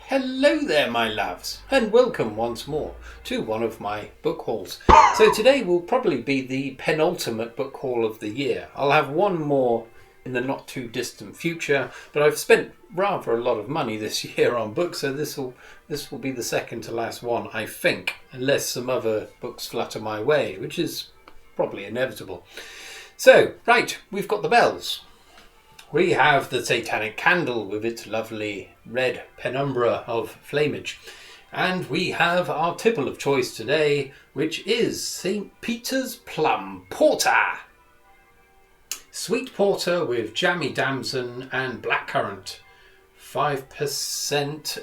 Hello there, my loves, and welcome once more to one of my book hauls. So today will probably be the penultimate book haul of the year. I'll have one more in the not too distant future, but I've spent rather a lot of money this year on books, so this will be the second to last one, I think, unless some other books flutter my way, which is probably inevitable. So, right, we've got the bells. We have the Satanic Candle with its lovely red penumbra of flamage. And we have our tipple of choice today, which is St. Peter's Plum Porter. Sweet porter with jammy damson and blackcurrant. 5%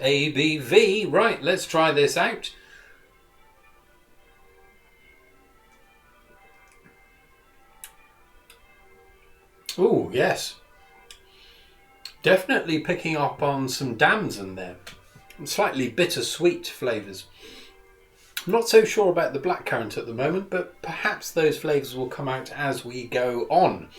ABV. Right, let's try this out. Oh, yes. Definitely picking up on some damson there. Slightly bittersweet flavours. I'm not so sure about the blackcurrant at the moment, but perhaps those flavours will come out as we go on.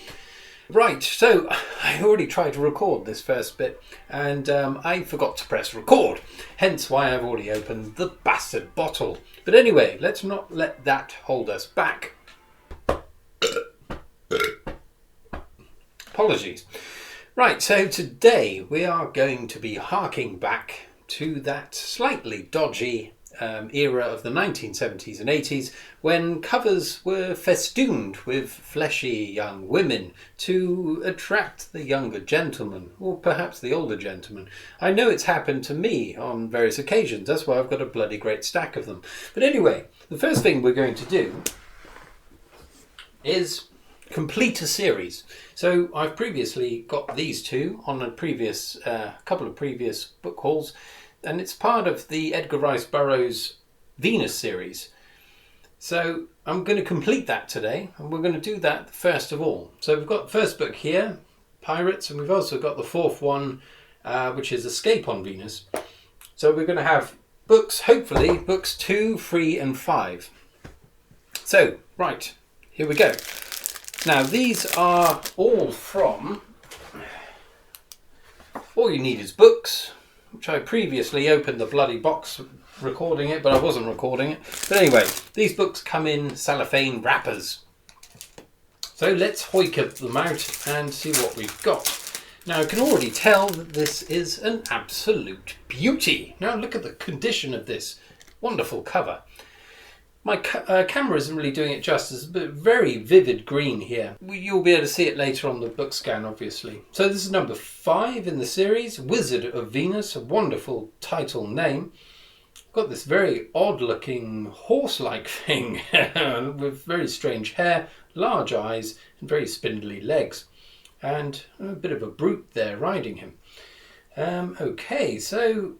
Right, so I already tried to record this first bit and I forgot to press record. Hence why I've already opened the bastard bottle. But anyway, let's not let that hold us back. Apologies. Right, so today we are going to be harking back to that slightly dodgy era of the 1970s and 80s when covers were festooned with fleshy young women to attract the younger gentleman, or perhaps the older gentleman. I know it's happened to me on various occasions, that's why I've got a bloody great stack of them. But anyway, the first thing we're going to do is complete a series. So I've previously got these two on a previous couple of previous book hauls, and it's part of the Edgar Rich Burroughs Venus series. So I'm going to complete that today, and we're going to do that first of all. So we've got the first book here, Pirates, and we've also got the fourth one, which is Escape on Venus. So we're going to have books, hopefully, books 2, 3 and 5. So, right, here we go. Now these are all from All You Need Is Books, which I previously opened the bloody box recording it, but I wasn't recording it. But anyway, these books come in cellophane wrappers. So let's hoik them out and see what we've got. Now I can already tell that this is an absolute beauty. Now look at the condition of this wonderful cover. My camera isn't really doing it justice, but very vivid green here. You'll be able to see it later on the book scan, obviously. So this is number 5 in the series, Wizard of Venus, a wonderful title name. Got this very odd-looking horse-like thing with very strange hair, large eyes, and very spindly legs. And a bit of a brute there riding him. Okay, so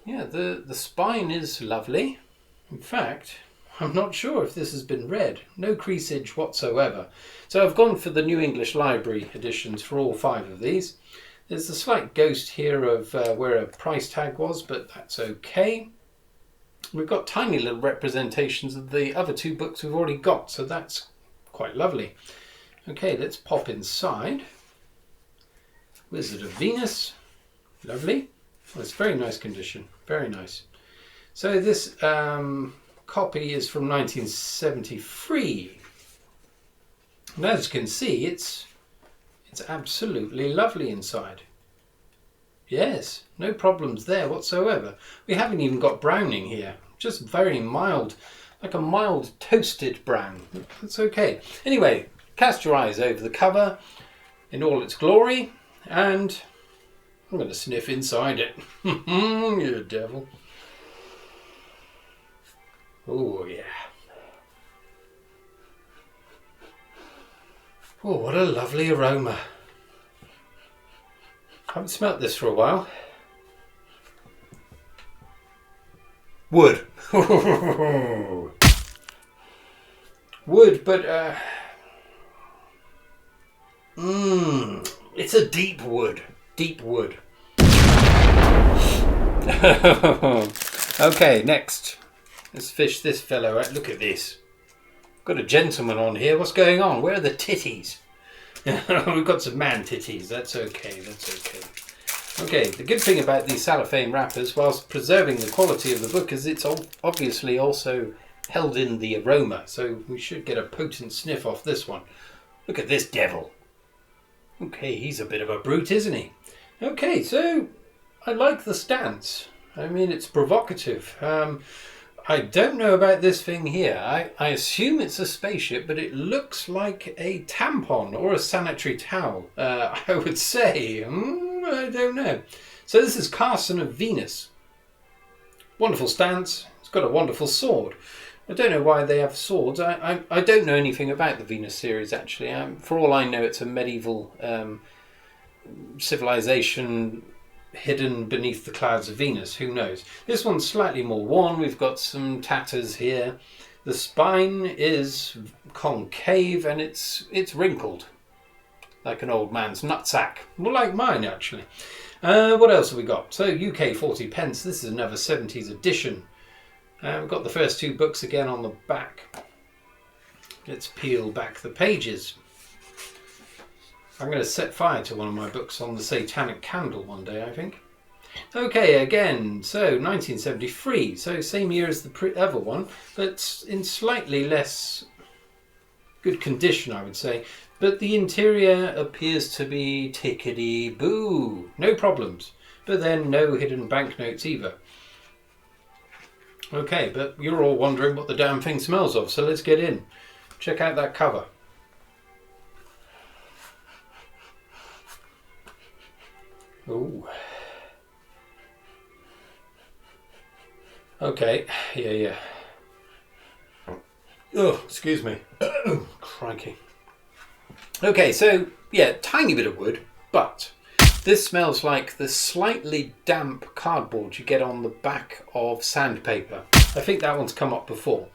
yeah, the spine is lovely. In fact, I'm not sure if this has been read. No creasage whatsoever. So I've gone for the New English Library editions for all 5 of these. There's a slight ghost here of where a price tag was, but that's okay. We've got tiny little representations of the other 2 books we've already got, so that's quite lovely. Okay, let's pop inside. Wizard of Venus. Lovely. Well, it's very nice condition. Very nice. So this copy is from 1973, and as you can see, it's absolutely lovely inside. Yes, no problems there whatsoever. We haven't even got browning here, just very mild, like a mild toasted brown. That's okay. Anyway, cast your eyes over the cover in all its glory, and I'm going to sniff inside it. You devil. Oh yeah. Oh, what a lovely aroma. I haven't smelt this for a while. Wood. Wood, but it's a deep wood. Deep wood. Okay, next. Let's fish this fellow out. Look at this. Got a gentleman on here. What's going on? Where are the titties? We've got some man titties. That's okay. That's okay. Okay, the good thing about these cellophane wrappers, whilst preserving the quality of the book, is it's obviously also held in the aroma. So we should get a potent sniff off this one. Look at this devil. Okay, he's a bit of a brute, isn't he? Okay, so I like the stance. I mean, it's provocative. I don't know about this thing here. I assume it's a spaceship, but it looks like a tampon or a sanitary towel. I would say. I don't know. So this is Carson of Venus. Wonderful stance. It's got a wonderful sword. I don't know why they have swords. I don't know anything about the Venus series, actually. For all I know, it's a medieval civilization hidden beneath the clouds of Venus. Who knows? This one's slightly more worn. We've got some tatters here. The spine is concave and it's wrinkled like an old man's nutsack. More like mine, actually. What else have we got? So UK 40 pence. This is another 70s edition. We've got the first two books again on the back. Let's peel back the pages. I'm going to set fire to one of my books on the Satanic Candle one day, I think. Okay, again, so 1973, so same year as the other one, but in slightly less good condition, I would say. But the interior appears to be tickety-boo, no problems. But then no hidden banknotes either. Okay, but you're all wondering what the damn thing smells of, so let's get in. Check out that cover. Oh. Okay, yeah. Oh, excuse me. Oh, crikey. Okay, so, yeah, tiny bit of wood, but this smells like the slightly damp cardboard you get on the back of sandpaper. I think that one's come up before.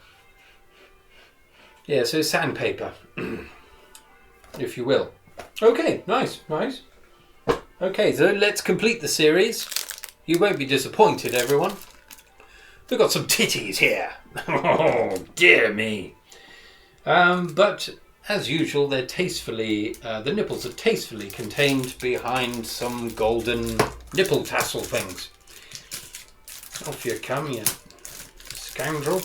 Yeah, so sandpaper, if you will. Okay, nice. Okay, so let's complete the series. You won't be disappointed, everyone. We've got some titties here. Oh, dear me. But as usual, they're tastefully, the nipples are tastefully contained behind some golden nipple tassel things. Off you come, you scoundrel.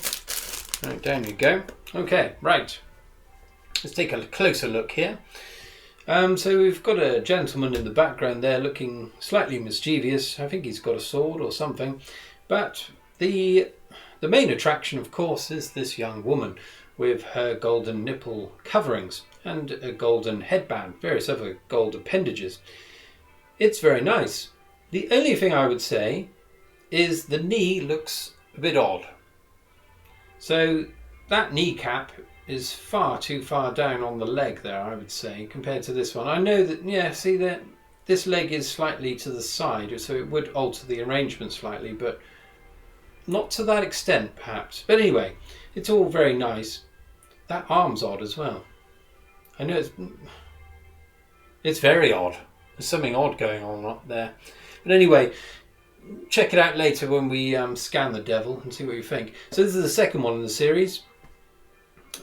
Right, down you go. Okay, right. Let's take a closer look here. So we've got a gentleman in the background there looking slightly mischievous. I think he's got a sword or something. But the main attraction, of course, is this young woman with her golden nipple coverings and a golden headband, various other gold appendages. It's very nice. The only thing I would say is the knee looks a bit odd. So that kneecap is far too far down on the leg there, I would say, compared to this one. I know that, yeah, see that this leg is slightly to the side, so it would alter the arrangement slightly, but not to that extent, perhaps. But anyway, it's all very nice. That arm's odd as well. I know it's very odd. There's something odd going on up there. But anyway, check it out later when we scan the devil and see what you think. So this is the second one in the series.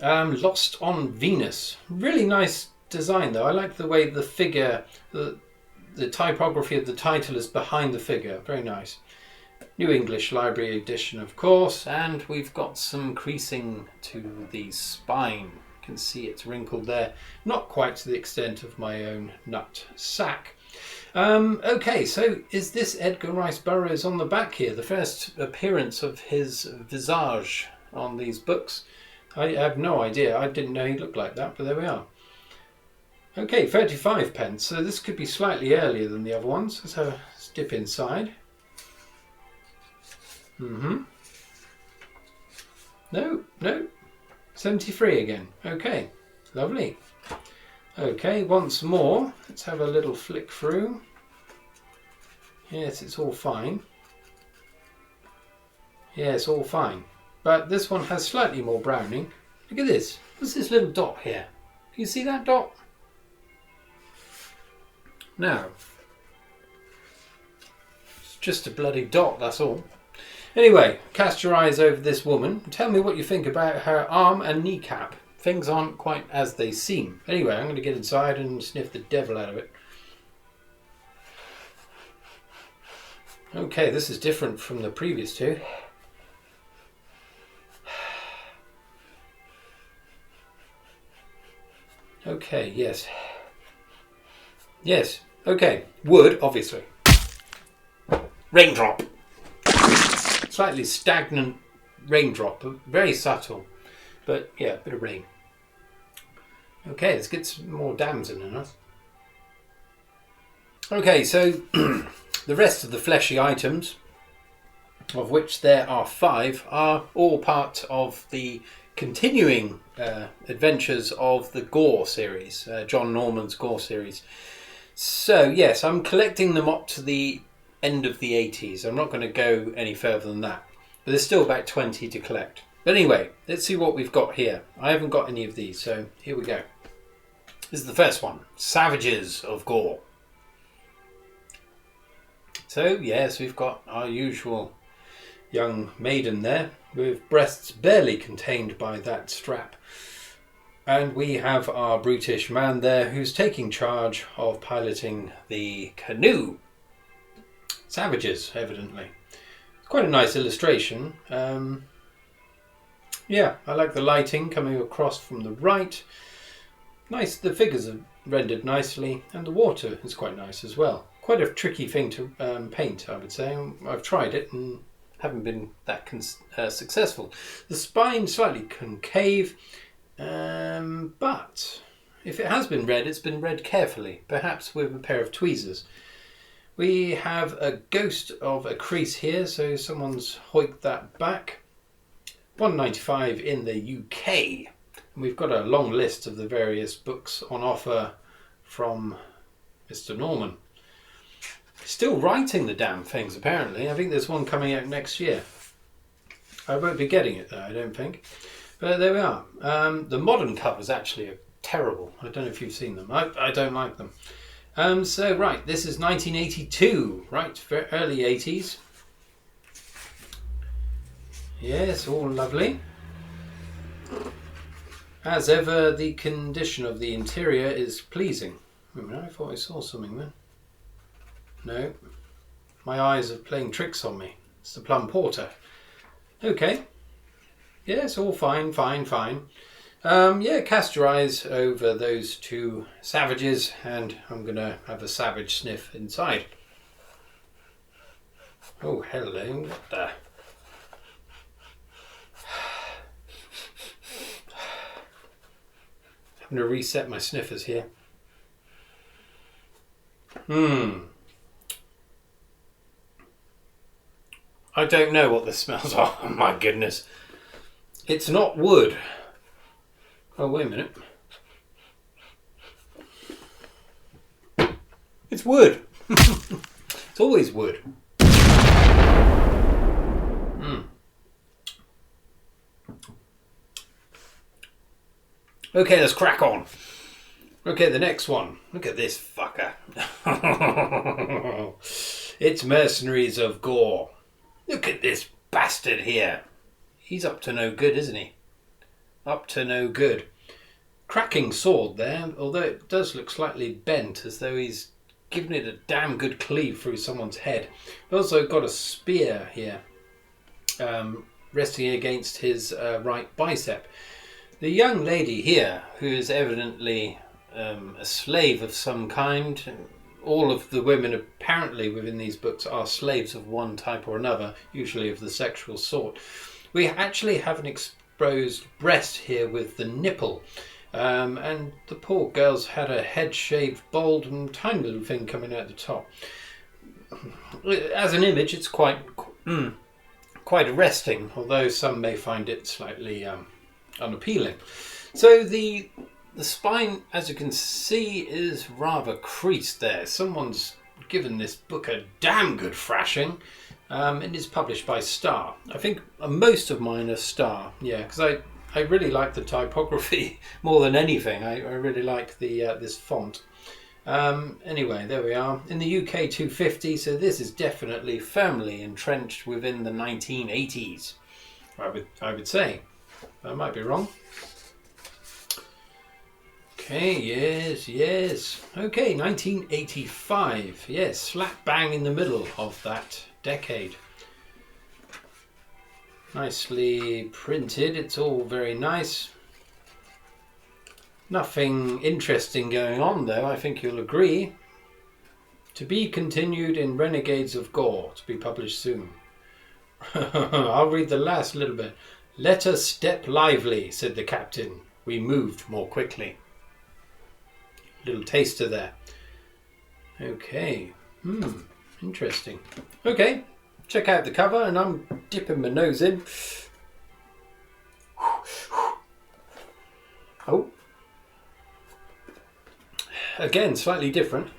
Lost on Venus. Really nice design though. I like the way the figure, the typography of the title is behind the figure. Very nice. New English Library edition, of course, and we've got some creasing to the spine. You can see it's wrinkled there. Not quite to the extent of my own nut sack. Okay, so is this Edgar Rich Burroughs on the back here? The first appearance of his visage on these books. I have no idea. I didn't know he looked like that, but there we are. Okay, 35 pence. So this could be slightly earlier than the other ones. Let's have a dip inside. No. 73 again. Okay, lovely. Okay, once more. Let's have a little flick through. Yes, it's all fine. Yeah, it's all fine. But this one has slightly more browning. Look at this. What's this little dot here? Can you see that dot? No. It's just a bloody dot, that's all. Anyway, cast your eyes over this woman. Tell me what you think about her arm and kneecap. Things aren't quite as they seem. Anyway, I'm going to get inside and sniff the devil out of it. Okay, this is different from the previous two. Okay, yes. Yes, okay. Wood, obviously. Raindrop. Slightly stagnant raindrop, very subtle. But yeah, a bit of rain. Okay, let's get some more dams in us. Okay, so the rest of the fleshy items, of which there are 5, are all part of the continuing adventures of the Gor series, John Norman's Gor series. So yes, I'm collecting them up to the end of the 80s. I'm not going to go any further than that. But there's still about 20 to collect. But anyway, let's see what we've got here. I haven't got any of these, so here we go. This is the first one, Savages of Gor. So yes, we've got our usual young maiden there, with breasts barely contained by that strap. And we have our brutish man there who's taking charge of piloting the canoe. Savages, evidently. Quite a nice illustration. Yeah, I like the lighting coming across from the right. Nice, the figures are rendered nicely, and the water is quite nice as well. Quite a tricky thing to paint, I would say. I've tried it and haven't been that successful. The spine slightly concave, but if it has been read, it's been read carefully, perhaps with a pair of tweezers. We have a ghost of a crease here, so someone's hoiked that back. £1.95 in the UK. And we've got a long list of the various books on offer from Mr. Norman. Still writing the damn things, apparently. I think there's one coming out next year. I won't be getting it, though, I don't think. But there we are. The modern covers actually are terrible. I don't know if you've seen them. I don't like them. So, right, this is 1982. Right, very early 80s. Yes, all lovely. As ever, the condition of the interior is pleasing. Wait a minute, I thought I saw something then. No, my eyes are playing tricks on me. It's the plum porter. Okay. Yes, all fine. Yeah, cast your eyes over those 2 savages, and I'm going to have a savage sniff inside. Oh, hello. What the... I'm going to reset my sniffers here. I don't know what this smells of. Oh my goodness. It's not wood. Oh, wait a minute. It's wood. It's always wood. Okay, let's crack on. Okay, the next one. Look at this fucker. It's Mercenaries of Gor. Look at this bastard here. He's up to no good, isn't he? Up to no good. Cracking sword there, although it does look slightly bent, as though he's given it a damn good cleave through someone's head. We've also got a spear here, resting against his right bicep. The young lady here, who is evidently a slave of some kind. All of the women apparently within these books are slaves of one type or another, usually of the sexual sort. We actually have an exposed breast here with the nipple, and the poor girl's had her head shaved bald and tiny little thing coming out the top. As an image, it's quite arresting, although some may find it slightly unappealing. So the spine, as you can see, is rather creased there. Someone's given this book a damn good thrashing. It is published by Star. I think most of mine are Star, yeah, because I really like the typography more than anything. I really like the this font. Anyway, there we are. In the UK 250, so this is definitely firmly entrenched within the 1980s, I would say. I might be wrong. Okay, yes. Okay, 1985. Yes, slap bang in the middle of that decade. Nicely printed. It's all very nice. Nothing interesting going on though, I think you'll agree. To be continued in Renegades of Gor, to be published soon. I'll read the last little bit. Let us step lively, said the captain. We moved more quickly. Little taster there. Okay. Interesting. Okay. Check out the cover, and I'm dipping my nose in. Oh. Again, slightly different.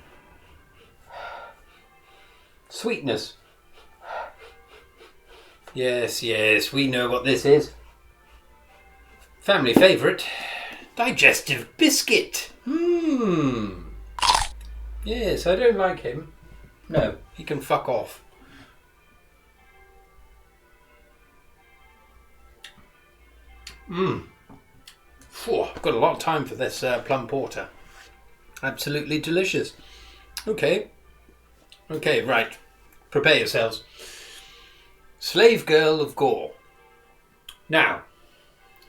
Sweetness. Yes, yes, we know what this is. Family favourite. Digestive biscuit. Yes, I don't like him. No, he can fuck off. Phew, I've got a lot of time for this plum porter. Absolutely delicious. Okay, right. Prepare yourselves. Slave Girl of Gor. Now,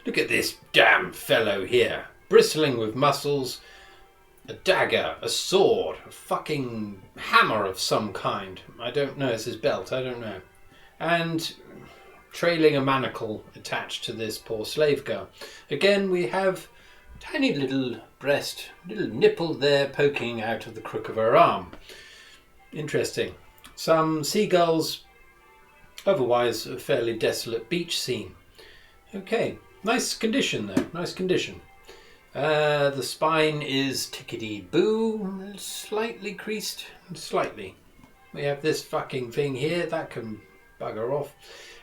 look at this damn fellow here. Bristling with muscles, a dagger, a sword, a fucking hammer of some kind. I don't know, it's his belt, I don't know. And trailing a manacle attached to this poor slave girl. Again, we have tiny little breast, little nipple there poking out of the crook of her arm. Interesting. Some seagulls, otherwise a fairly desolate beach scene. Okay, nice condition though, nice condition. The spine is tickety-boo, slightly creased, slightly. We have this fucking thing here, that can bugger off.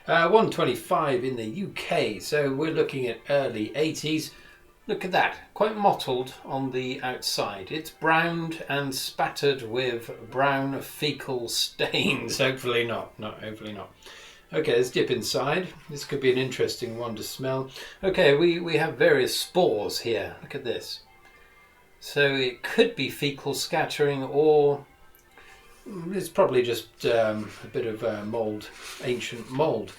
125 in the UK, so we're looking at early 80s. Look at that, quite mottled on the outside. It's browned and spattered with brown fecal stains. Hopefully not, hopefully not. Okay, let's dip inside. This could be an interesting one to smell. Okay, we have various spores here. Look at this. So it could be fecal scattering, or it's probably just a bit of mould, ancient mould.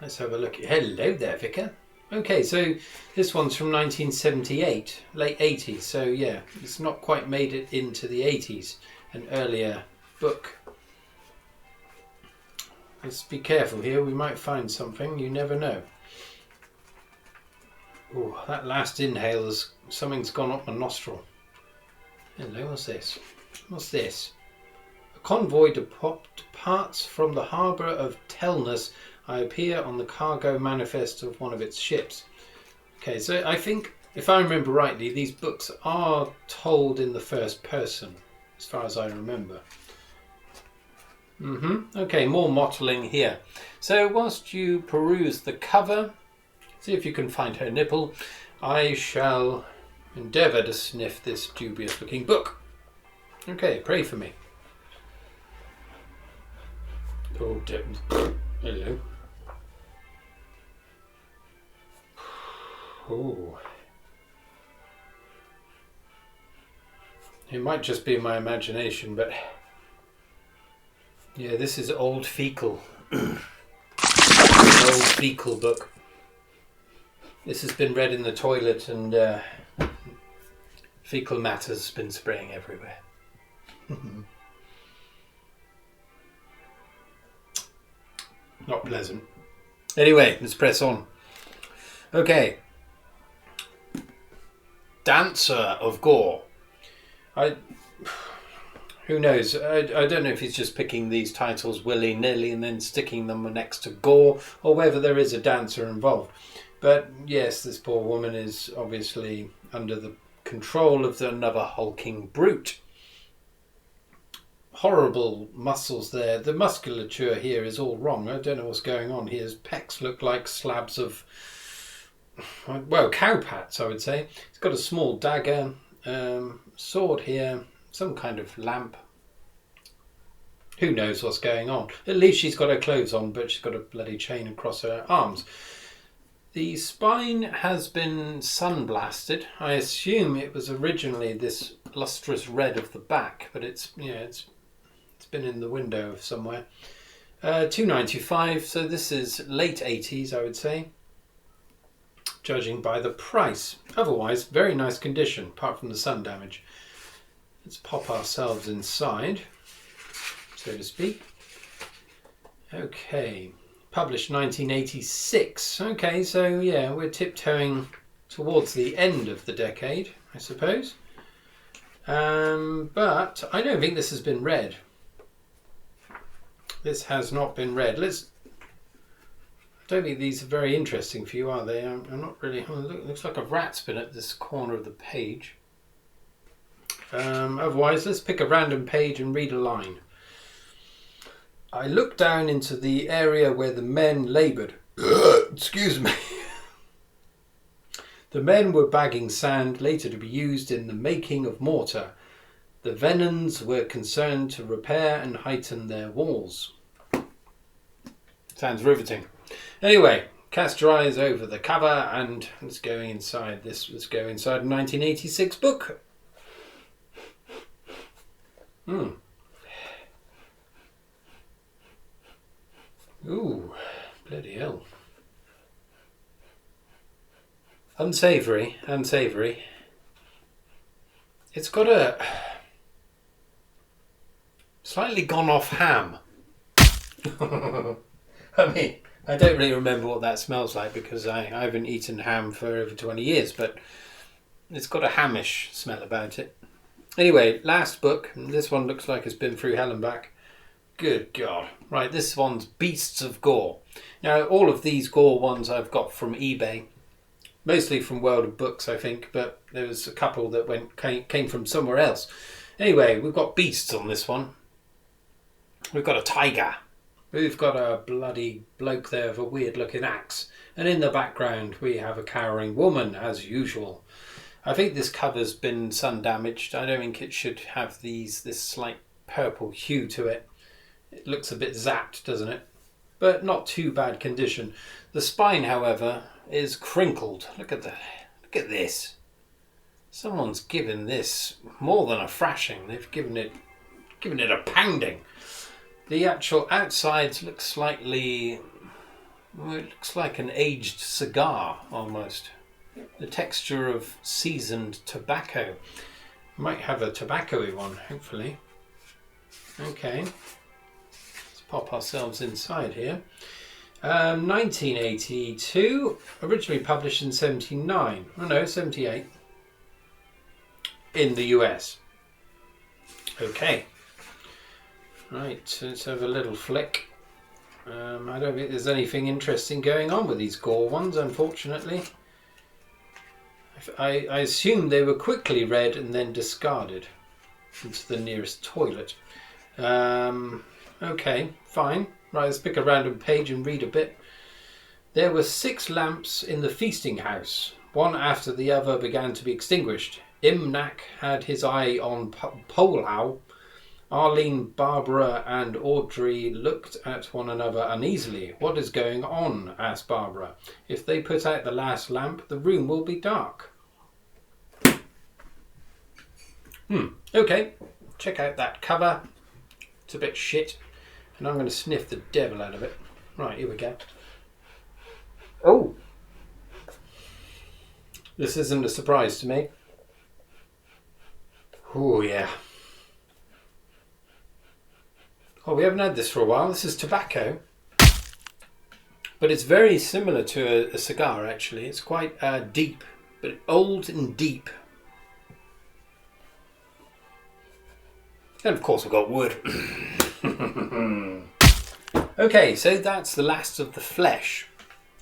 Let's have a look. Hello there, Vicar. Okay, so this one's from 1978, late 80s. So yeah, it's not quite made it into the 80s. An earlier book. Let's be careful here, we might find something, you never know. Oh, that last inhale, something's gone up my nostril. Hello, what's this? What's this? A convoy departs from the harbour of Telnus. I appear on the cargo manifest of one of its ships. Okay, so I think, if I remember rightly, these books are told in the first person, as far as I remember. Okay, more mottling here. So whilst you peruse the cover, see if you can find her nipple, I shall endeavour to sniff this dubious looking book. Okay, pray for me. Oh, hello. Oh. It might just be my imagination, but yeah, this is old fecal. An old fecal book. This has been read in the toilet, and fecal matter's been spraying everywhere. Not pleasant. Anyway, let's press on. Okay. Dancer of Gor. Who knows? I don't know if he's just picking these titles willy-nilly and then sticking them next to Gor, or whether there is a dancer involved. But yes, this poor woman is obviously under the control of another hulking brute. Horrible muscles there. The musculature here is all wrong. I don't know what's going on here. His pecs look like slabs of, well, cowpats, I would say. He's got a small dagger, sword here, some kind of lamp. Who knows what's going on? At least she's got her clothes on, but she's got a bloody chain across her arms. The spine has been sunblasted. I assume it was originally this lustrous red of the back, but it's been in the window somewhere. $2.95, so this is late 80s, I would say, judging by the price. Otherwise, very nice condition, apart from the sun damage. Let's pop ourselves inside, so to speak. Okay, published 1986. Okay, so yeah, we're tiptoeing towards the end of the decade, I suppose. But I don't think this has been read. This has not been read. I don't think these are very interesting for you, are they? I'm not really. Oh, look, looks like a rat's been at this corner of the page. Otherwise, let's pick a random page and read a line. I looked down into the area where the men laboured. Excuse me. The men were bagging sand, later to be used in the making of mortar. The Venons were concerned to repair and heighten their walls. Sounds riveting. Anyway, cast your eyes over the cover and let's go inside this. Let's go inside a 1986 book. Ooh, bloody hell. Unsavoury. It's got a slightly gone off ham. I mean, I don't really remember what that smells like because I haven't eaten ham for over 20 years, but it's got a hamish smell about it. Anyway, last book. This one looks like it's been through hell and back. Good God. Right, this one's Beasts of Gor. Now, all of these Gor ones I've got from eBay. Mostly from World of Books, I think, but there was a couple that came from somewhere else. Anyway, we've got beasts on this one. We've got a tiger. We've got a bloody bloke there with a weird-looking axe. And in the background, we have a cowering woman, as usual. I think this cover's been sun-damaged. I don't think it should have this slight purple hue to it. It looks a bit zapped, doesn't it? But not too bad condition. The spine, however, is crinkled. Look at this. Someone's given this more than a thrashing. They've given it a pounding. The actual outsides look slightly. Well, it looks like an aged cigar almost. The texture of seasoned tobacco. Might have a tobacco-y one, hopefully. Okay. Let's pop ourselves inside here. 1982, originally published in 79. Oh no, 78. In the US. Okay. Right, let's have a little flick. I don't think there's anything interesting going on with these Gor ones, unfortunately. I assume they were quickly read and then discarded into the nearest toilet. Okay, fine. Right, let's pick a random page and read a bit. There were 6 lamps in the feasting house. One after the other began to be extinguished. Imnak had his eye on Polhow. Arlene, Barbara and Audrey looked at one another uneasily. What is going on? Asked Barbara. If they put out the last lamp, the room will be dark. Okay, check out that cover. It's a bit shit. And I'm going to sniff the devil out of it. Right, here we go. Oh! This isn't a surprise to me. Oh, yeah. Oh, we haven't had this for a while. This is tobacco. But it's very similar to a cigar, actually. It's quite deep, but old and deep. And of course we've got wood. Okay, so that's the last of the flesh.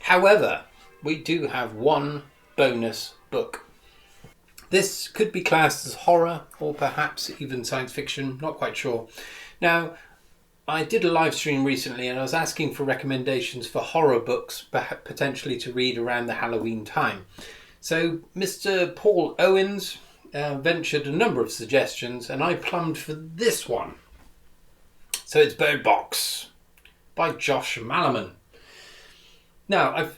However, we do have one bonus book. This could be classed as horror or perhaps even science fiction, not quite sure. Now, I did a live stream recently and I was asking for recommendations for horror books potentially to read around the Halloween time. So Mr. Paul Owens ventured a number of suggestions and I plumbed for this one. So it's Bird Box by Josh Malerman. Now,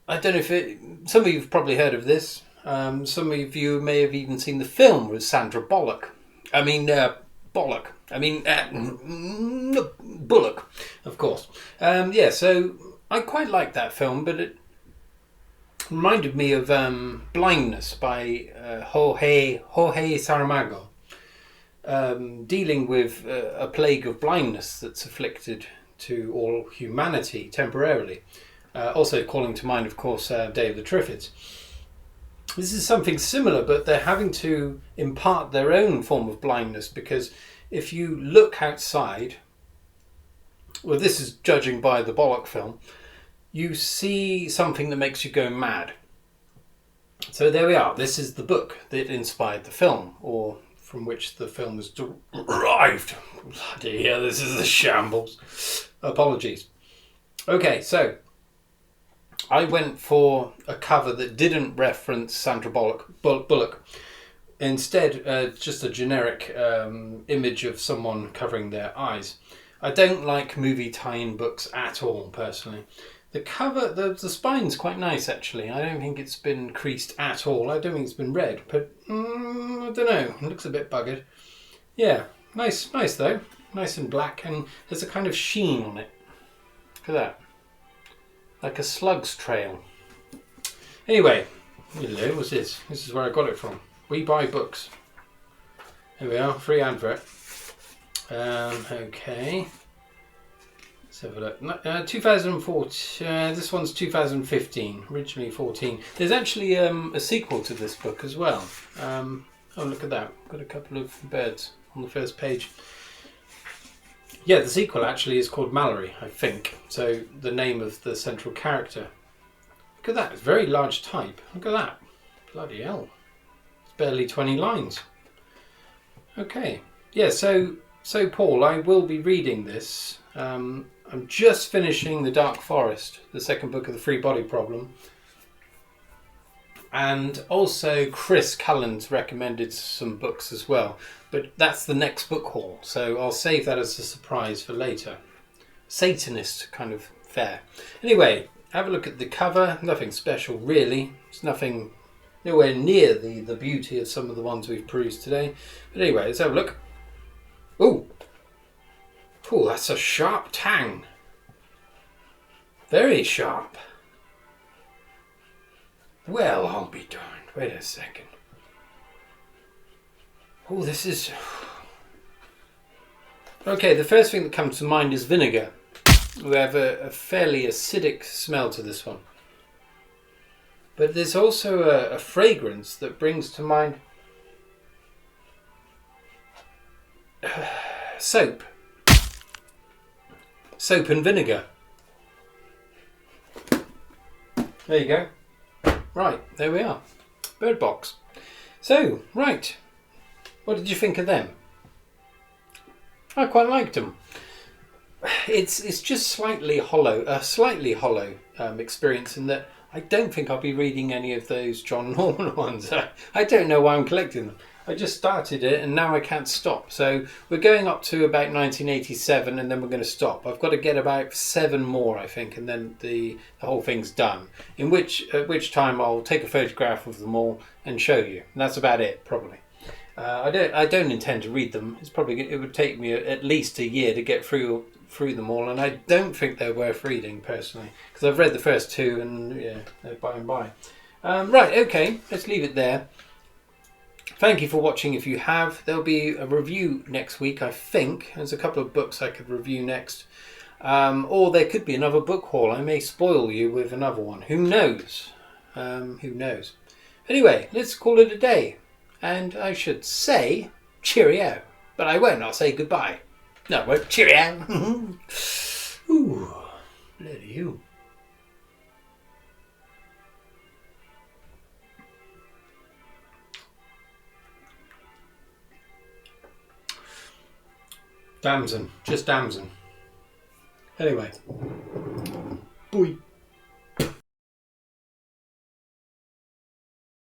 I don't know if some of you have probably heard of this. Some of you may have even seen the film with Sandra Bullock. Bullock. I mean, Bullock, of course. Yeah, so I quite liked that film, but it reminded me of Blindness by Jorge Saramago, dealing with a plague of blindness that's afflicted to all humanity temporarily. Also calling to mind, of course, Day of the Triffids. This is something similar, but they're having to impart their own form of blindness, because if you look outside, well, this is judging by the Bullock film, you see something that makes you go mad. So there we are. This is the book that inspired the film, or from which the film was derived. Bloody hell, this is a shambles. Apologies. Okay, so I went for a cover that didn't reference Sandra Bullock. Instead, just a generic image of someone covering their eyes. I don't like movie tie-in books at all, personally. The cover, the spine's quite nice, actually. I don't think it's been creased at all. I don't think it's been red, but I don't know. It looks a bit buggered. Yeah, nice though. Nice and black, and there's a kind of sheen on it. Look at that. Like a slug's trail. Anyway, hello, what's this? This is where I got it from. We Buy Books. Here we are, free advert. Okay. Let's have a look. 2014. This one's 2015. Originally 14. There's actually a sequel to this book as well. Oh, look at that. Got a couple of birds on the first page. Yeah, the sequel actually is called Mallory, I think. So the name of the central character. Look at that. It's very large type. Look at that. Bloody hell. It's barely 20 lines. Okay. Yeah, so Paul, I will be reading this. I'm just finishing The Dark Forest, the second book of the Free Body Problem. And also Chris Cullen's recommended some books as well. But that's the next book haul, so I'll save that as a surprise for later. Satanist kind of fare. Anyway, have a look at the cover. Nothing special really. It's nowhere near the beauty of some of the ones we've perused today. But anyway, let's have a look. Ooh, that's a sharp tang. Very sharp. Well, I'll be darned. Wait a second. Oh, this is... Okay, the first thing that comes to mind is vinegar. We have a fairly acidic smell to this one. But there's also a fragrance that brings to mind... soap. Soap and vinegar. There you go. Right, there we are. Bird Box. So, right. What did you think of them? I quite liked them. It's just slightly hollow experience in that I don't think I'll be reading any of those John Norman ones. I don't know why I'm collecting them. I just started it and now I can't stop. So we're going up to about 1987 and then we're going to stop. I've got to get about 7 more, I think, and then the whole thing's done. At which time I'll take a photograph of them all and show you. And that's about it, probably. I don't intend to read them. It would take me at least a year to get through them all, and I don't think they're worth reading personally because I've read the first 2 and yeah, they're by and by. Right, okay, let's leave it there. Thank you for watching. If you have, there'll be a review next week, I think. There's a couple of books I could review next. Or there could be another book haul. I may spoil you with another one. Who knows? Who knows? Anyway, let's call it a day. And I should say cheerio. But I won't. I'll say goodbye. No, I won't. Cheerio. Ooh, bloody you. Damson. Just damson. Anyway. Boy.